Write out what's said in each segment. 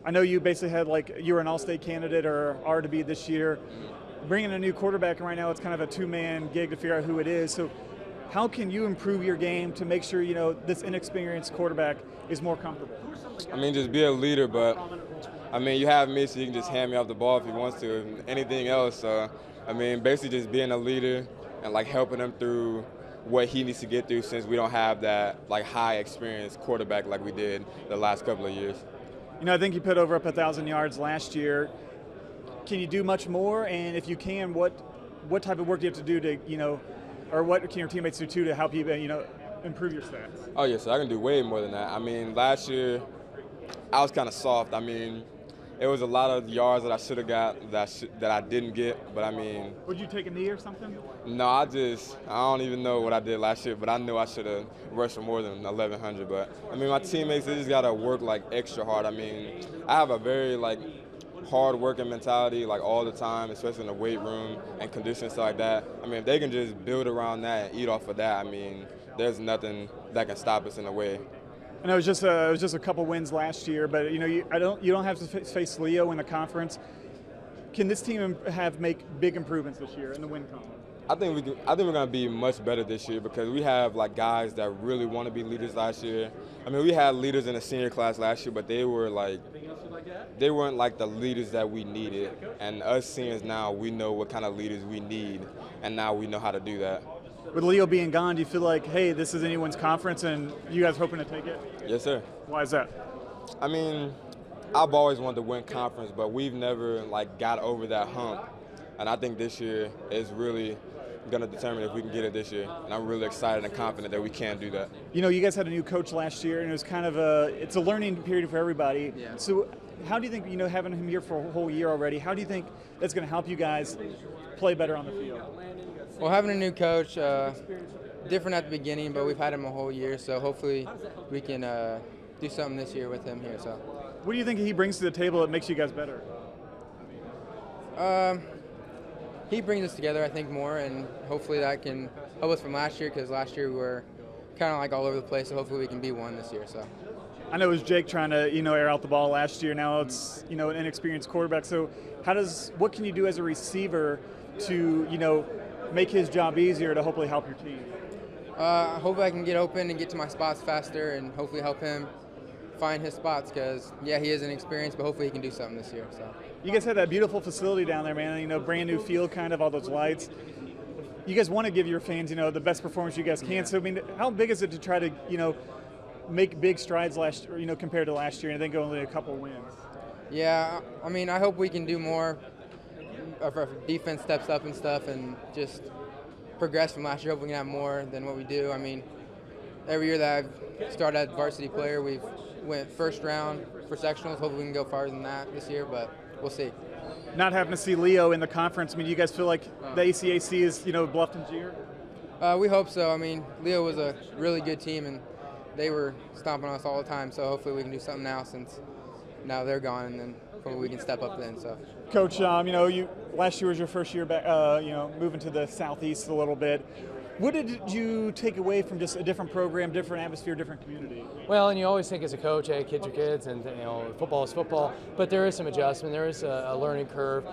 I know you basically had you were an All-State candidate or are to be this year. Bringing a new quarterback right now, it's kind of a two-man gig to figure out who it is. So how can you improve your game to make sure, this inexperienced quarterback is more comfortable? I mean, just be a leader, but I mean, you have me, so you can just hand me off the ball if he wants to. Anything else, I mean, basically just being a leader and helping him through what he needs to get through, since we don't have that high experience quarterback like we did the last couple of years. I think you put over up 1,000 yards last year. Can you do much more? And if you can, what type of work do you have to do to, or what can your teammates do too to help you, improve your stats? Oh yeah, so I can do way more than that. I mean, last year I was kind of soft. I mean, it was a lot of yards that I should have got that I didn't get. But I mean, would you take a knee or something? No, I don't even know what I did last year. But I knew I should have rushed for more than 1,100. But I mean, my teammates, they just gotta work extra hard. I mean, I have a very hard working mentality all the time, especially in the weight room and conditions like that. I mean, if they can just build around that and eat off of that, I mean, there's nothing that can stop us in the way. And it was just a couple wins last year, but you don't have to face Leo in the conference. Can this team make big improvements this year in the win column? I think we're going to be much better this year because we have guys that really want to be leaders last year. I mean, we had leaders in the senior class last year, but they were they weren't the leaders that we needed. And us seniors now, we know what kind of leaders we need, and now we know how to do that. With Leo being gone, do you feel hey, this is anyone's conference, and you guys hoping to take it? Yes, sir. Why is that? I mean, I've always wanted to win conference, but we've never got over that hump. And I think this year is really going to determine if we can get it this year. And I'm really excited and confident that we can do that. You guys had a new coach last year, and it was kind of it's a learning period for everybody. Yeah. So how do you think, having him here for a whole year already, how do you think that's going to help you guys play better on the field? Well, having a new coach, different at the beginning, but we've had him a whole year, so hopefully we can do something this year with him here. So, what do you think he brings to the table that makes you guys better? He brings us together, I think, more, and hopefully that can help us from last year, because last year we were kind of all over the place, so hopefully we can be one this year. So, I know it was Jake trying to air out the ball last year. Now it's an inexperienced quarterback. So what can you do as a receiver to make his job easier to hopefully help your team? Hopefully I can get open and get to my spots faster, and hopefully help him find his spots, because yeah, he is inexperienced, but hopefully he can do something this year. So you guys have that beautiful facility down there, man. Brand new field, kind of all those lights. You guys want to give your fans the best performance you guys can. Yeah. So I mean, how big is it to try to make big strides compared to last year, and I think only a couple wins? Yeah, I mean, I hope we can do more. Our defense steps up and stuff, and just progress from last year. Hope we can have more than what we do. I mean, every year that I've started as varsity player, we've went first round for sectionals. Hopefully we can go farther than that this year, but we'll see. Not having to see Leo in the conference, I mean, do you guys feel like the ACAC is, Bluffton's year? We hope so. I mean, Leo was a really good team, and they were stomping us all the time, so hopefully we can do something now, since now they're gone, and then hopefully we can step up then. So, Coach, last year was your first year back, moving to the southeast a little bit. What did you take away from just a different program, different atmosphere, different community? Well, and you always think as a coach, hey, kids are kids, and football is football. But there is some adjustment. There is a learning curve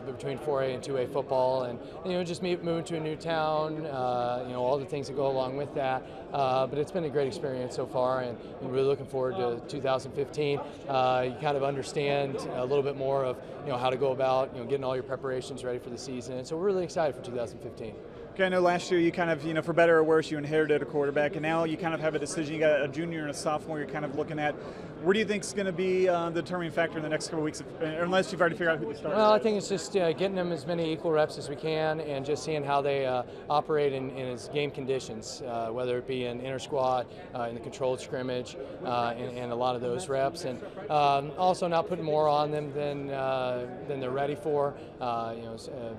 between 4A and 2A football, and just moving to a new town, all the things that go along with that. But it's been a great experience so far, and I'm really looking forward to 2015. You kind of understand a little bit more of how to go about getting all your preparations ready for the season, and so we're really excited for 2015. Okay, I know last year you kind of, for better or worse, you inherited a quarterback, and now you kind of have a decision. You got a junior and a sophomore you're kind of looking at. Where do you think is going to be the determining factor in the next couple of weeks, unless you've already figured out who the starter is? Well, I think it's just getting them as many equal reps as we can, and just seeing how they operate in his game conditions, whether it be in inter-squad, in the controlled scrimmage, and a lot of those reps, and also not putting more on them than they're ready for,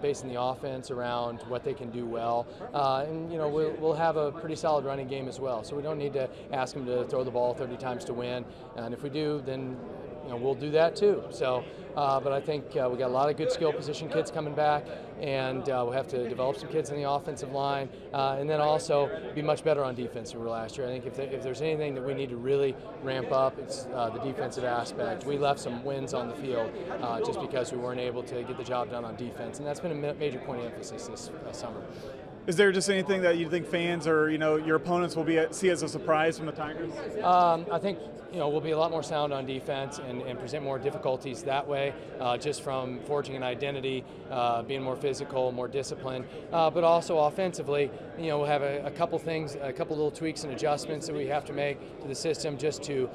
basing the offense around what they can do well. And we'll have a pretty solid running game as well, so we don't need to ask them to throw the ball 30 times to win, and if we do, then we'll do that too. So but I think we got a lot of good skill position kids coming back, and we'll have to develop some kids in the offensive line, and then also be much better on defense than we were last year. I think if there's anything that we need to really ramp up, it's the defensive aspect. We left some wins on the field just because we weren't able to get the job done on defense, and that's been a major point of emphasis this summer. Is there just anything that you think fans or your opponents will see as a surprise from the Tigers? I think we'll be a lot more sound on defense and present more difficulties that way, just from forging an identity, being more physical, more disciplined, but also offensively, we'll have a couple things, a couple little tweaks and adjustments that we have to make to the system just to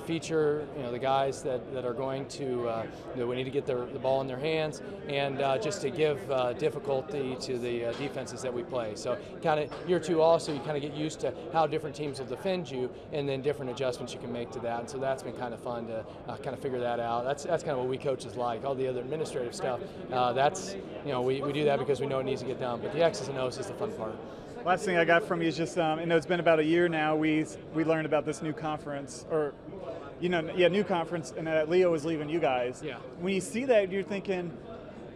feature the guys that are going to that we need to get the ball in their hands, and just to give difficulty to the defenses that we play. So kind of year two also, you kind of get used to how different teams will defend you, and then different adjustments you can make to that. And so that's been kind of fun to kind of figure that out. That's kind of what we coaches like. All the other administrative stuff, that's we do that because we know it needs to get done. But the X's and O's is the fun part. Last thing I got from you is just it's been about a year now. We learned about this new conference, or new conference, and that Leo is leaving you guys. Yeah. When you see that, you're thinking,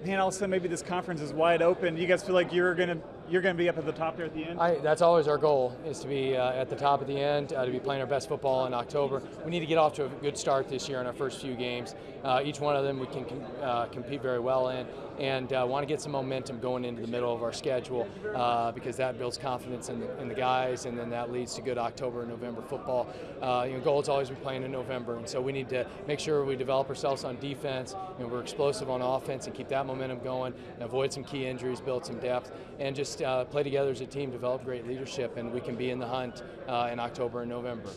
man, all of a sudden maybe this conference is wide open. You guys feel like you're gonna be up at the top there at the end? That's always our goal, is to be at the top at the end, to be playing our best football in October. We need to get off to a good start this year in our first few games. Each one of them we can compete very well in, and want to get some momentum going into the middle of our schedule, because that builds confidence in the guys, and then that leads to good October and November football. Goal is always be playing in November, and so we need to make sure we develop ourselves on defense, we're explosive on offense, and keep that momentum going, and avoid some key injuries, build some depth, and just play together as a team, develop great leadership, and we can be in the hunt in October and November.